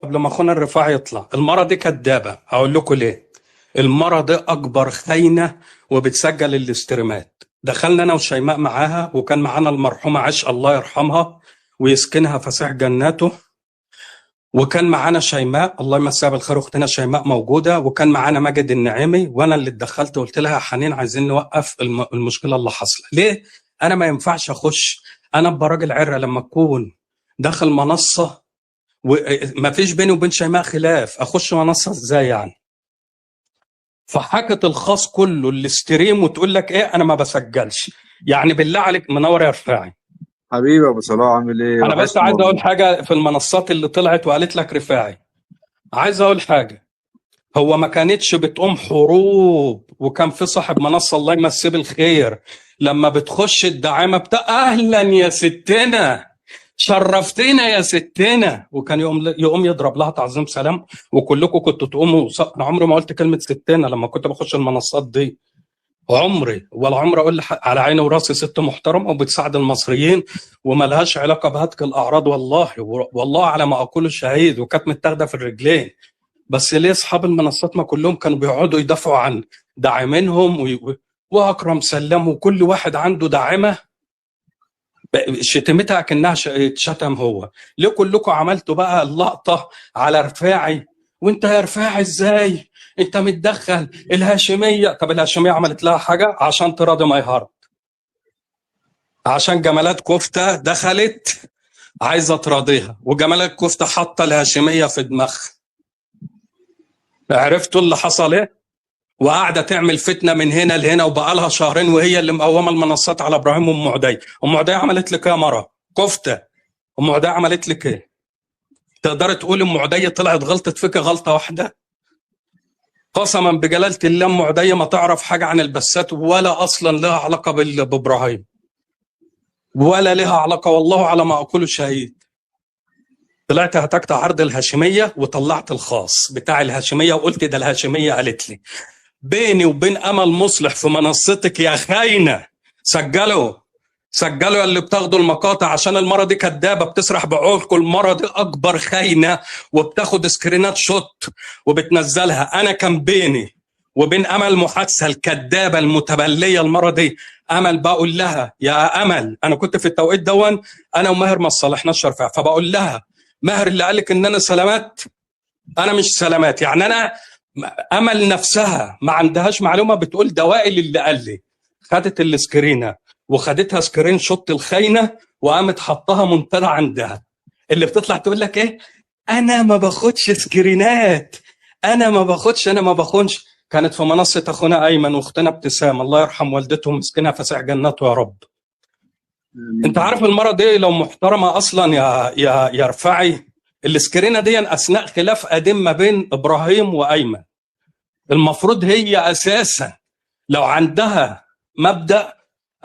قبل ما اخونا الرفاعي يطلع، المرة دي كدابة. هقول لكم ليه. المرة دي اكبر خاينة وبتسجل الاستريمات. دخلنا انا وشيماء معاها، وكان معانا المرحومة عش الله يرحمها ويسكنها فسيح جناته، وكان معانا شيماء الله يمسيها بالخير، اختنا شيماء موجودة، وكان معانا ماجد النعيمي، وانا اللي اتدخلت وقلت لها يا حنين عايزين نوقف المشكلة اللي حصلت. ليه؟ انا ما ينفعش اخش انا ابقى راجل عرة لما اكون داخل منصة وما فيش بيني وبين شيماء خلاف، اخش منصه ازاي يعني؟ فحكت الخاص كله الاستريم وتقول لك ايه انا ما بسجلش. يعني بالله عليك منور يا رفاعي. حبيبي ابو صلاح، عامل ايه؟ انا بس وحشني عايز والله. اقول حاجه في المنصات اللي طلعت وقالت لك رفاعي. عايز اقول حاجه، هو ما كانتش بتقوم حروب، وكان في صاحب منصه الله يمسيه بالخير لما بتخش الدعامه بتاع اهلا يا ستنا شرفتنا يا ستنا، وكان يقوم يضرب لها تعظيم سلام، وكلكم كنتوا تقوموا. انا عمري ما قلت كلمه ستنا لما كنت بخش المنصات دي، عمري ولا عمري اقول على عيني وراسي ست محترمه وبتساعد المصريين وملهاش علاقه بهتك الاعراض، والله والله على ما اقول شهيد، وكانت متاخده في الرجلين. بس ليه اصحاب المنصات ما كلهم كانوا بيقعدوا يدافعوا عن داعمينهم واكرم سلام، وكل واحد عنده داعمه شتمتها كأنها اتشتم هو. ليه كلكم عملتوا بقى اللقطة على رفاعي؟ وانت يا رفاعي ازاي انت متدخل الهاشمية؟ طب الهاشمية عملت لها حاجة عشان تراضي ماي هارت؟ عشان جمالات كفتة دخلت عايزة تراضيها، وجمالات كفتة حاطة الهاشمية في دماغها. عرفتوا اللي حصل ايه؟ وقاعده تعمل فتنه من هنا لهنا، وبقى لها شهرين وهي اللي مقومه المنصات على ابراهيم ام عدي. ام عدي عملت لك ايه يا مره كفته؟ ام عدي عملت لك ايه؟ تقدر تقول ام عدي طلعت غلطت فيك غلطه واحده؟ قسما بجلاله الله ام عدي ما تعرف حاجه عن البسات، ولا اصلا لها علاقه بابراهيم، ولا لها علاقه، والله على ما اقول شهيد. طلعت هتكت عرض الهاشميه وطلعت الخاص بتاع الهاشميه وقلت ده الهاشميه قالت لي. بيني وبين امل مصلح في منصتك يا خاينه. سجلوا اللي بتاخدوا المقاطع، عشان المره دي كدابه بتسرح بعقولكم. المره دي اكبر خاينه وبتاخد سكرينات شوت وبتنزلها. انا كان بيني وبين امل محادثه الكدابه المتبليه المره دي. امل بقول لها يا امل، انا كنت في التوقيت دون انا وماهر ما صالحناش رفاع، فبقول لها ماهر اللي قال لك ان انا سلامات، انا مش سلامات. يعني انا امل نفسها ما عندهاش معلومه، بتقول ده وائل اللي قال لي. خدت السكرينه وخدتها سكرين شوت الخاينه وقامت حطها منتدى عندها، اللي بتطلع تقول لك ايه انا ما باخدش سكرينات، انا ما باخدش. كانت في منصه اخونا ايمن واختنا ابتسام الله يرحم والدتهم مسكنها فسيح جناته يا رب. انت عارف المره دي لو محترمه اصلا يا رفاعي، السكرينه دي اثناء خلاف قديم ما بين ابراهيم وايمن، المفروض هي اساسا لو عندها مبدا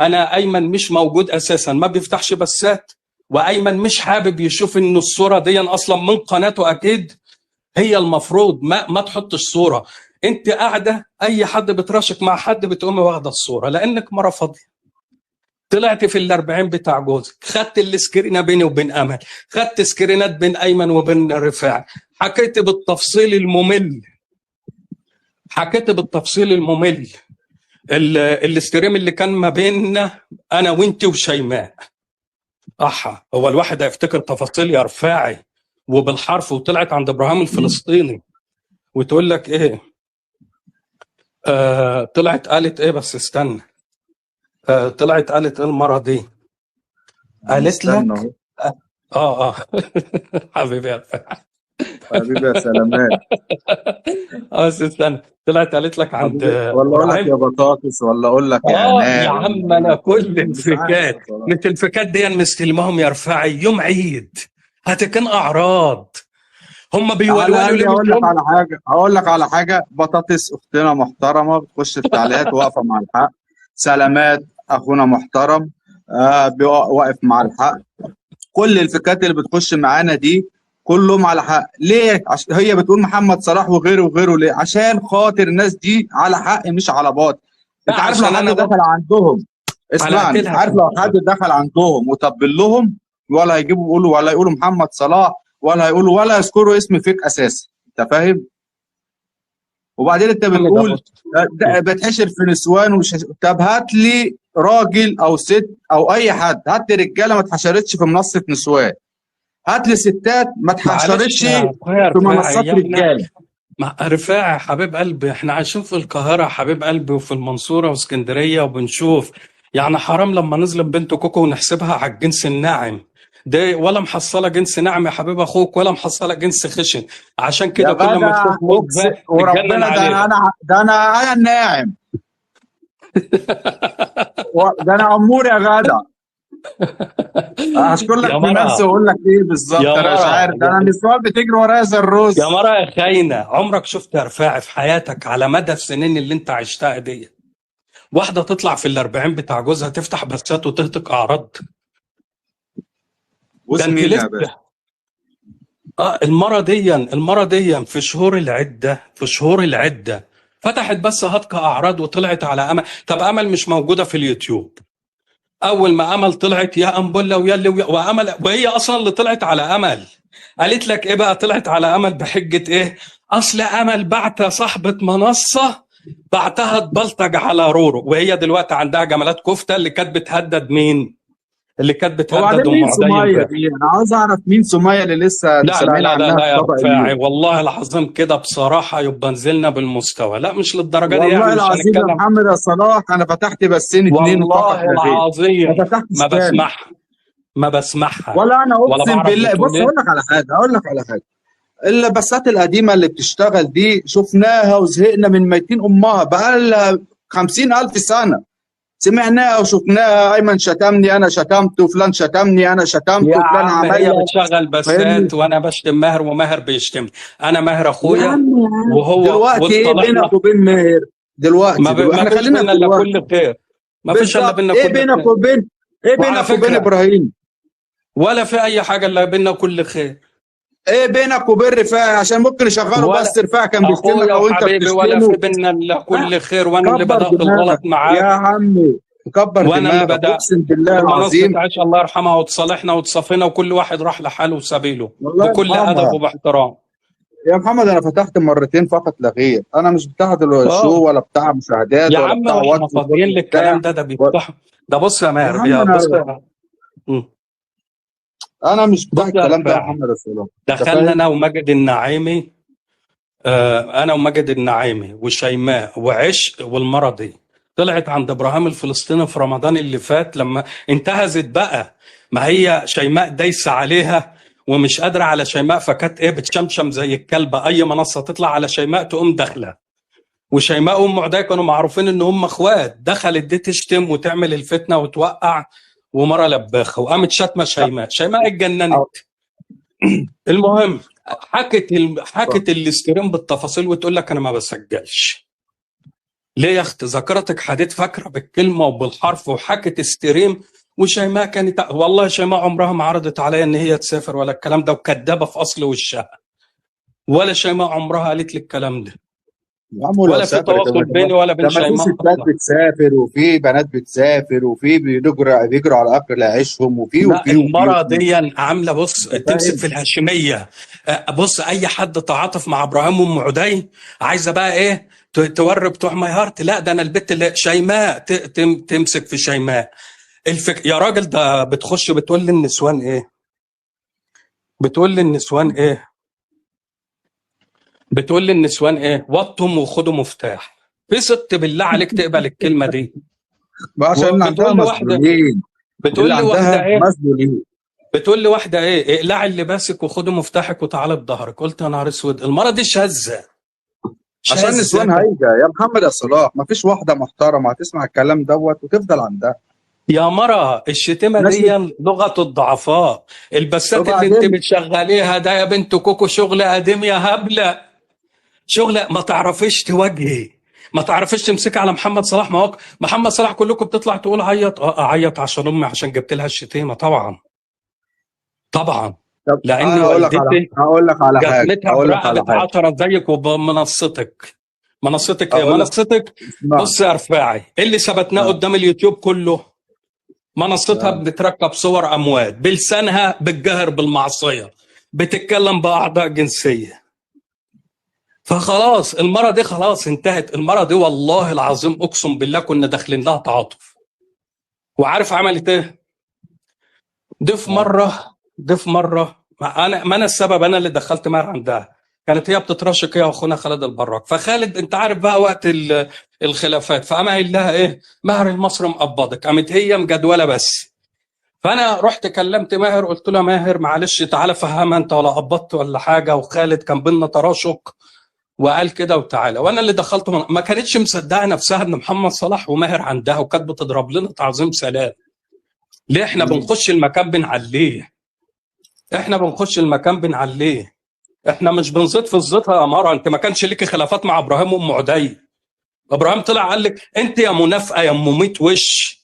انا ايمن مش موجود اساسا ما بيفتحش بسات، وايمن مش حابب يشوف ان الصوره دي اصلا من قناته، اكيد هي المفروض ما تحطش صوره. انت قاعده اي حد بتراشق مع حد بتقومي واخده الصوره لانك مره فاضيه. طلعت في ال40 بتاع جوزك، خدت السكرينه بيني وبين امل، خدت سكرينات بين ايمن وبين رفاعي، حكيت بالتفصيل الممل، الاستريم اللي كان ما بيننا انا وانت وشيماء. هو الواحد هيفتكر تفاصيل يا رفاعي وبالحرف، وطلعت عند ابراهيم الفلسطيني وتقول لك ايه؟ طلعت قالت ايه؟ بس استنى. طلعت قالت ايه المره دي؟ قالت لك حبيبي يا رفاعي حبيبي يا سلامات. بس استنى. طلعت قالت لك عند حبيبي، ولا اقول لك يا ابراهيم. بطاطس، ولا اقول لك يا يا عناب، ولا عم اقول انا لك كل ايه؟ مش عارف انفكاك بصراحه. مش الانفكاك دي مستلمهم يا رفاعي يوم عيد هتكون اعراض. هم على بيولولوا ليه الاقل مش يوم؟ اقول لك على حاجه. بطاطس اختنا محترمه بتخش في التعليقات واقفه مع الحق. سلامات اخونا محترم، واقف مع الحق. كل الفكات اللي بتخش معانا دي كلهم على حق. ليه؟ هي بتقول محمد صلاح وغيره وغيره. ليه؟ عشان خاطر الناس دي على حق مش على باطل. لا انت عارف لو عشان حد انا دخل عندهم، انا اسمعني، قاتلها عارف عشان لو حد دخل عندهم وطبل لهم ولا يجيبوا يقولوا ولا يقولوا محمد صلاح ولا هيقولوا ولا يذكروا اسم فيك اساسا، انت فاهم؟ وبعدين انت يا عم ده بتقول بص. بتحشر في نسوان ومش طب هات لي راجل او ست او اي حد، هات لي رجاله ما اتحشرتش في منصه نسوان، هات لي ستات ما معلش اتحشرتش يا اخويا في رفاعي، منصات احنا رجاله. رفاعي يا حبيب قلبي، احنا عايشين في القاهرة يا حبيب قلبي وفي المنصورة واسكندرية وبنشوف. يعني حرام لما نظلم بنت كوكو ونحسبها على الجنس الناعم ده، ولا محصلة جنس ناعم يا حبيب اخوك، ولا محصلة جنس خشن. عشان يا كده كل ما جدع تشوف اقسم مدبة تتجنن وربنا، عليها. ده انا الناعم، ده انا امور يا جدع. هشكر لك يا في نفسي مرة، واقول لك ايه يا بالظبط، انا مش مرة، عارف، ده انا النسوان بتجري ورايا زي يا الرز. مرة يا خاينة، عمرك شفت يا رفاعي في حياتك على مدى السنين اللي انت عشتها دي واحدة تطلع في الأربعين بتاع جوزها تفتح بثات وتهتك أعراض؟ ده انت واسمين يا باشا. لسه. المرة دي في شهور العدة، في شهور العدة فتحت بس هتك أعراض وطلعت على أمل. طب أمل مش موجودة في اليوتيوب. أول ما أمل طلعت يا أنبلة وأمل، وهي أصلا اللي طلعت على أمل. قالت لك إيه بقى؟ طلعت على أمل بحجة إيه؟ أصل أمل بعت صاحبة منصة، بعتها تبلطج على رورو، وهي دلوقتي عندها جمالات كفتة اللي كانت بتهدد مين؟ اللي كانت وبعدين بتهدد أم مين عدي سمية امبارح. دي؟ انا عاوز اعرف مين سمية اللي لسه لا لا سامعين لا لا عنها لا في يا طبق رفاعي، اليوم. والله العظيم كده بصراحة يبقى نزلنا بالمستوى، لا مش للدرجة دي يعني، والله مش العظيم يا هنتكلم. محمد يا صلاح انا فتحت بسين اتنين فقط والله لا غير، العظيم ما فتحتش ما تاني. بسمعها، ما بسمعها ولا انا ولا اقسم بعرف بالله، بتقول بص ايه. اقول لك على حاجه، اللبسات القديمه اللي بتشتغل دي شفناها وزهقنا من ميتين امها، بقالها 50,000 سنه سمعناها وشفناها. ايمن شتمني انا شتمته، فلان شتمني انا يا شتمته، فلان عم هي عملها. بتشغل فاهمني؟ بسات وانا بشتم ماهر وماهر بيشتمني. انا ماهر يا اخويا عم يا عم وهو دلوقتي ايه بينك واصطلحنا. وبين ماهر؟ دلوقتي ما احنا فيش خلينا بينا في الا دلوقتي. كل خير، ما فيش الا بالظبط، بينا ايه كل بينك خير. وبين، ايه وعلى بينك وبين فكرة ابراهيم؟ ولا في اي حاجة الا بينا كل خير. ايه بينك وبين رفاعي؟ عشان ممكن يشغلوا ولا بس رفاعي كان بيشتمك اخويا او انت وحبيبي ولا في بتشتمه. بينا الا لا، كل خير، وانا اللي كبر بدأت دماغك الغلط يا معاك. عمي، كبر وانا اللي دماغك بدأت. اقسم بالله ومنصة العظيم. عيش الله يرحمها وتصالحنا وتصفينا، وكل واحد راح لحاله وسبيله والله بكل ادب يرحمها. وباحترام. يا محمد انا فتحت مرتين فقط لا غير، انا مش بتاع الشو اه ولا بتاع مشاهدات يا ولا عم بتاع واحنا واتس فاضيين ولا للكلام بتاع ده بيفتح. ده بص يا يا ماهر، عم يا بص انا، مم. مش بتاع بص يا الكلام ده يا رفاعي، محمد رسول الله. انت دخلنا فاهم؟ انا وماجد النعيمي، انا وماجد النعيمي وشيماء وعشق والمرضي، طلعت عند ابراهيم الفلسطيني في رمضان اللي فات لما انتهزت بقى. ما هي شيماء دايسه عليها ومش قادره على شيماء، فكانت ايه بتشمشم زي الكلبه، اي منصه تطلع على شيماء تقوم داخله. وشيماء وام عدي كانوا معروفين ان هم اخوات، دخلت دي تشتم وتعمل الفتنه وتوقع، ومره لباخه وقامت شاتمه شيماء، شيماء اتجننت. المهم حكت الاستريم بالتفاصيل وتقول لك انا ما بسجلش. ليه يا اخت؟ ذاكرتك حديد فاكره بالكلمه وبالحرف، وحكت استريم. وشيماء كانت والله شيماء عمرها ما عرضت عليا ان هي تسافر ولا الكلام ده، وكدابه في اصل وشها. ولا شيماء عمرها قالت لي الكلام ده، يا عم لو ولا في سافرت تواصل بيني ولا بين ده ما في شيماء ستات اصلا. بتسافر وفي بنات بتسافر وفي بيجروا على اكل عيشهم وفي لا وفي وفي المرة وفي دي عاملة بص انت تمسك فاهم؟ في الهاشمية. بص أي حد تعاطف مع إبراهيم وأم عدي عايزة بقى إيه توري بتوع ماي هارت. لا ده أنا البت اللي شيماء تمسك في شيماء. يا راجل ده بتخش بتقول للنسوان إيه؟ بتقول للنسوان إيه؟ بتقول للنسوان إيه؟ وطهم وخدوا مفتاح. في ست بالله عليك تقبل الكلمة دي؟ ما عشان اللي عندها وبتقول لي واحدة، مسؤولين، بتقول اللي لي عندها واحدة إيه؟ مسؤولين. بتقول لي واحده ايه اقلعي لباسك وخدي مفتاحك وتعالي بظهرك. قلت يا نهار اسود، المره دي شاذه، عشان شاذه. نسوان هايجة يا محمد يا صلاح، ما فيش واحدة محترمة هتسمع الكلام دوت وتفضل عندها. يا مرة الشتيمه ناس دي لغه الضعفاء. البسات اللي انت وبعدين بتشغليها ده يا بنت كوكو شغل قديم يا هبله، شغل ما تعرفيش تواجهي، ما تعرفيش تمسكي على محمد صلاح. ما هو محمد صلاح كلكم بتطلع تقول عيط، اعيط عشان امي عشان جبت لها الشتيمه. طبعا طبعا، طب لان انا والدتي جزمتها هقول لك على برقبه حاجة عطره زيك وبمنصتك. منصتك ايه؟ اقول لك منصتك اسمع. بص يا رفاعي، اللي ثبتناه آه. قدام اليوتيوب كله منصتها آه. بتركب صور اموات بلسانها، بتجهر بالمعصيه، بتتكلم باعضاء جنسيه. فخلاص المره دي خلاص انتهت. المره دي والله العظيم اقسم بالله كنا داخلين لها تعاطف. وعارف عملت ايه؟ دي في مره ما انا السبب، انا اللي دخلت ماهر عندها. كانت هي بتترشق هي واخونا خالد البراك. فخالد انت عارف بقى وقت الخلافات، فقام قايل لها ايه؟ ماهر المصري مقبضك. قامت هي مجدوله بس. فانا رحت كلمت ماهر قلت له ماهر معلش تعالى فهمها انت، ولا قبضت ولا حاجه، وخالد كان بينا تراشق وقال كده وتعالى. وانا اللي دخلته ما كانتش مصدقه نفسها ان محمد صلاح وماهر عندها، وكانت بتضرب لنا تعظيم سلام. ليه؟ احنا بنخش المكان بنعليه. احنا بنخش المكان بنعليه. احنا مش بنزيد في الزيطه يا مره. انت ما كانش ليكي خلافات مع ابراهيم وام عدي؟ ابراهيم طلع قال لك انت يا منافقه يا ام 100 وش،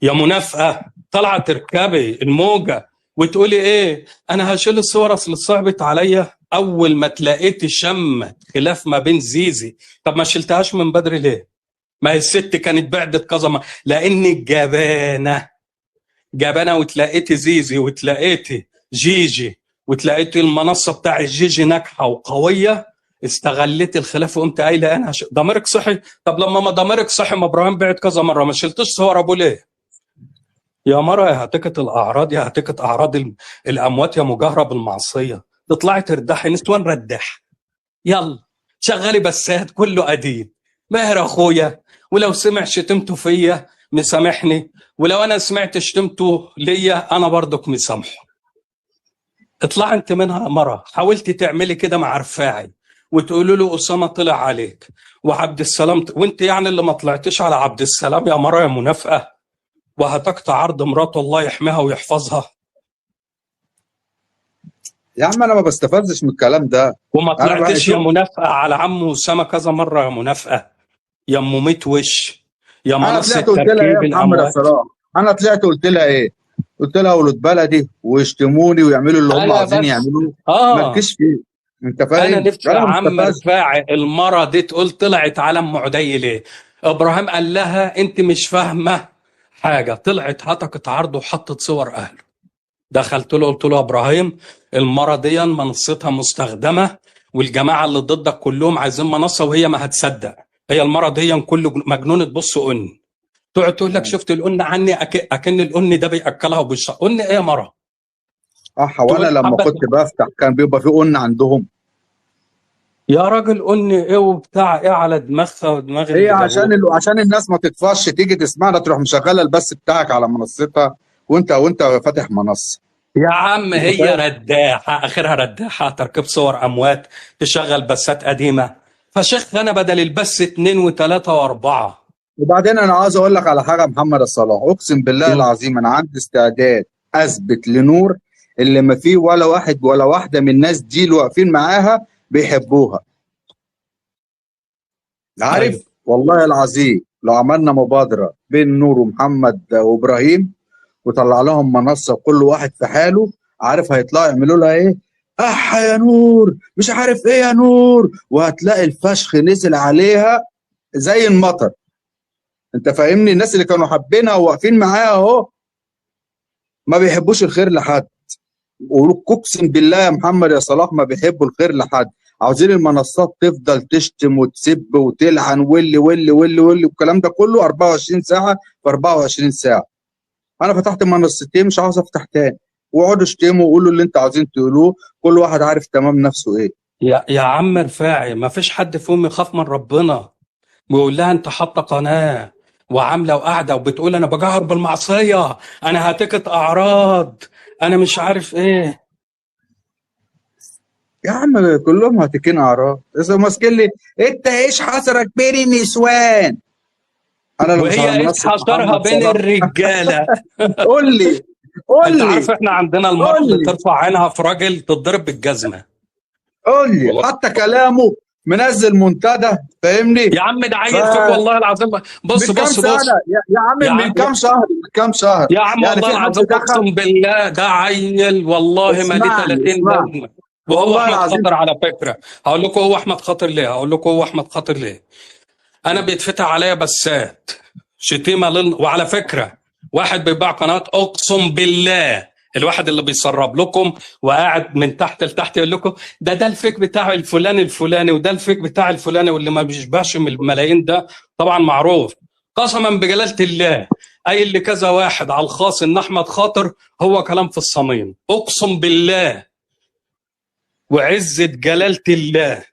يا منافقه طالعه تركبي الموجه وتقولي ايه؟ انا هشيل الصور اصل صعبت عليا. اول ما تلاقيتي شمت خلاف ما بين زيزي، طب ما شلتهاش من بدري ليه؟ ما هي الست كانت بعدت كذا لانك جبانه وتلاقيتي زيزي وتلاقيتي جيجي وتلاقيتي المنصه بتاع جيجي ناجحه وقويه، استغليت الخلاف وقمت قايله انا ضميرك صحي. طب لما ما ضميرك صحي ما ابراهيم بعد كذا مره ما شلتش صور ابوه ليه؟ يا مره يا هتكت الاعراض، يا هتكت اعراض الاموات، يا مجاهره بالمعصيه. تطلعي تردحي نسوان ردح. يلا شغلي بسات كله قديم. ماهر اخويا، ولو سمع شتمته فيا مسامحني، ولو انا سمعت شتمته ليا انا برضك مسامحه. اطلع انت منها مره. حاولتي تعملي كده مع رفاعي وتقولوا له اسامه طلع عليك وعبد السلام وانت يعني اللي ما طلعتيش على عبد السلام يا مره يا منافقه، وهتقطع عرض مراته الله يحميها ويحفظها. يا عم انا ما بستفزش من الكلام ده. وما انا طلعتش يا منافقه على عمه اسامه كذا مره يا منافقه، يا ام 100 وش، يا انا منصه طلعت قلت لها ايه تركيب يا محمد يا الاموات. صلاح؟ انا طلعت قلت لها ايه؟ قلت لها ولاد بلدي ويشتموني ويعملوا اللي هم انا عايزين بس يعملوه، اه مالكيش فيه. انت انا فاهم؟ نفسي يا انا ما عم بستفزش. رفاعي المره دي تقول طلعت على ام عدي ليه؟ ابراهيم قال لها انت مش فاهمه حاجه. طلعت هتكت عرضه وحطت صور اهله. دخلت له قلت له يا ابراهيم المره دي منصتها مستخدمه، والجماعه اللي ضدك كلهم عايزين منصه وهي ما هتصدق. هي المره دي كل مجنونه تبص قن تقعد تقول لك شفت القن عني اكن القن ده بياكلها وبيشرب. قن ايه يا مره؟ وانا تقول لما حبه كنت بفتح كان بيبقى في قن عندهم. يا راجل قن ايه وبتاع ايه على دماغها ودماغ هي اللي جابوه. عشان الناس ما تطفش تيجي تسمعنا تروح مشغله البث بتاعك على منصتها وانت فاتح منصه. يا عم انت هي فاهم؟ رداحة آخرها رداحة تركب صور أموات تشغل بسات قديمة. فشيخ أنا بدل البث 2 و3 و4. وبعدين انا عاوز اقول لك على حاجه يا محمد صلاح، اقسم بالله العظيم انا عندي استعداد اثبت لنور اللي ما فيه ولا واحد ولا واحده من الناس دي اللي واقفين معاها بيحبوها. أيوه عارف والله العظيم لو عملنا مبادره بين نور ومحمد وابراهيم وطلع لهم منصه وكل واحد في حاله، عارف هيطلعوا يعملوا لها ايه؟ اح يا نور مش عارف ايه يا نور، وهتلاقي الفشخ نزل عليها زي المطر. انت فاهمني؟ الناس اللي كانوا حابينها وواقفين معاها اهو ما بيحبوش الخير لحد. واقسم بالله يا محمد يا صلاح ما بيحبوا الخير لحد. عاوزين المنصات تفضل تشتم وتسب وتلعن واللي والكلام ده كله 24 ساعه في 24 ساعه. انا فتحت منصتين مش عاوز افتح تاني، واقعدوا اشتموا وقولوا اللي انتوا عاوزين تقولوه، كل واحد عارف تمام نفسه ايه. يا عم رفاعي ما فيش حد فيهم يخاف من ربنا ويقول لها أنت حاطة قناة وعاملة وقاعدة وبتقول أنا بجهر بالمعصية، أنا هتكت أعراض، أنا مش عارف إيه. يا عم كلهم هاتكين اعراض، اذا ماسكين لي انت ايش حصرك بين النسوان؟ انا لو مش على وهي إيش منصه حصرها محمد بين صلاح الرجالة؟ قول لي أنت قول عارف لي إحنا عندنا المرأة قول اللي لي ترفع عينها في راجل تتضرب بالجزمة. قول لي والله حتى كلامه منزل منتدى، فاهمني؟ يا عم ده عيل فيك فمن والله العظيم. بص كام بص سنه بص. يا عم يا من عم كام شهر من كام شهر يا عم يعني والله في حد العظيم دخل. اقسم بالله ده عيل والله ما ليه اسمعني 30 اسمعني لازمه. وهو والله احمد العظيم. خاطر على فكره. هقول لكم هو احمد خاطر ليه. هقول لكم هو احمد خاطر ليه. انا بيتفتح عليا بسات شتيمه وعلى فكره واحد بيباع قناه اقسم بالله الواحد اللي بيسرب لكم وقاعد من تحت لتحت يقول لكم ده الفيك بتاع الفلاني الفلاني، وده الفيك بتاع الفلاني، واللي ما بيشبعش من الملايين ده طبعا معروف. قسما بجلالة الله اي اللي كذا واحد على الخاص ان احمد خاطر هو كلام في الصميم، اقسم بالله وعزة جلالة الله